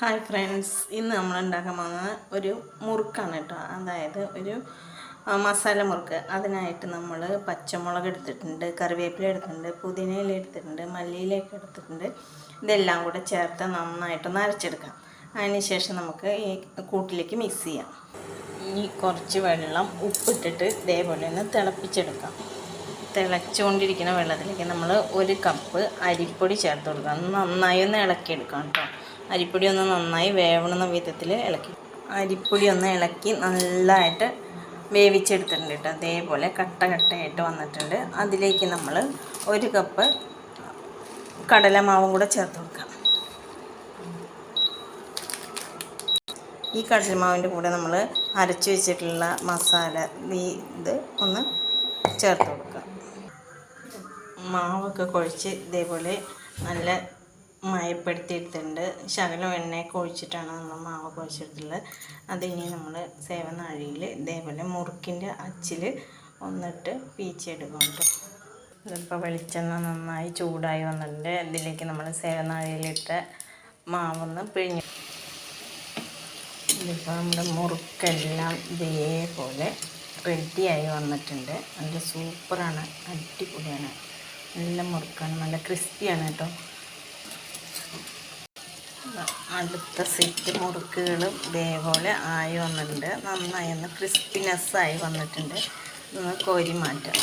Hi friends, ഇന്ന് നമ്മൾ ഉണ്ടാക്കാൻ പോകുന്നത് ഒരു മുറുക്കാണ് കേട്ടോ. അതായത് ഒരു മസാല മുറുക്ക്. അതിനായിട്ട് നമ്മൾ പച്ചമുളക് എടുത്തിട്ടുണ്ട്, കറിവേപ്പില എടുത്തിട്ടുണ്ട്, പുതിനയില എടുത്തിട്ടുണ്ട്, മല്ലിയിലയൊക്കെ എടുത്തിട്ടുണ്ട്. ഇതെല്ലാം കൂടെ ചേർത്ത് നന്നായിട്ടൊന്ന് അരച്ചെടുക്കാം. അതിനുശേഷം നമുക്ക് ഈ കൂട്ടിലേക്ക് മിക്സ് ചെയ്യാം. ഈ കുറച്ച് വെള്ളം ഉപ്പിട്ടിട്ട് ഇതേപോലെ ഒന്ന് തിളപ്പിച്ചെടുക്കാം. തിളച്ചുകൊണ്ടിരിക്കുന്ന വെള്ളത്തിലേക്ക് നമ്മൾ 1 കപ്പ് അരിപ്പൊടി ചേർത്ത് കൊടുക്കാം. നന്നായി ഒന്ന് ഇളക്കിയെടുക്കാം കേട്ടോ. അരിപ്പൊടി ഒന്ന് നന്നായി വേവണ വിധത്തിൽ ഇളക്കി, അരിപ്പൊടി ഒന്ന് ഇളക്കി നല്ലതായിട്ട് വേവിച്ചെടുത്തിട്ടുണ്ട് കേട്ടോ. അതേപോലെ കട്ടയായിട്ട് വന്നിട്ടുണ്ട്. അതിലേക്ക് നമ്മൾ 1 കപ്പ് കടലമാവും കൂടെ ചേർത്ത് കൊടുക്കാം. ഈ കടലമാവിൻ്റെ കൂടെ നമ്മൾ അരച്ച് വെച്ചിട്ടുള്ള മസാല ഇത് ഒന്ന് ചേർത്ത് കൊടുക്കാം. മാവൊക്കെ കുഴച്ച് ഇതേപോലെ നല്ല മയപ്പെടുത്തിയെടുത്തിട്ടുണ്ട്. ശകലം എണ്ണയൊക്കെ ഒഴിച്ചിട്ടാണ് നമ്മൾ മാവ് കുഴച്ചെടുത്തുള്ളത്. അതിനി നമ്മൾ സേവനാഴിയിൽ ഇതേപോലെ മുറുക്കിൻ്റെ അച്ചിൽ ഒന്നിട്ട് പീച്ചെടുക്കും കേട്ടോ. ഇതിപ്പോൾ വെളിച്ചെണ്ണ നന്നായി ചൂടായി വന്നിട്ടുണ്ട്. ഇതിലേക്ക് നമ്മൾ സേവനാഴിയിലിട്ട മാവൊന്ന് പിഴിഞ്ഞ്, ഇതിപ്പോൾ നമ്മുടെ മുറുക്കെല്ലാം ഇതേപോലെ റെഡിയായി വന്നിട്ടുണ്ട്. നല്ല സൂപ്പറാണ്, അടിപൊളിയാണ്, നല്ല മുറുക്കാണ്, നല്ല ക്രിസ്പിയാണ് കേട്ടോ. അടുത്ത സെറ്റ് മുറുക്കുകളും ഇതേപോലെ ആയി വന്നിട്ടുണ്ട്. നന്നായി ഒന്ന് ക്രിസ്പിനെസ്സായി വന്നിട്ടുണ്ട്. ഒന്ന് കോരി മാറ്റാം.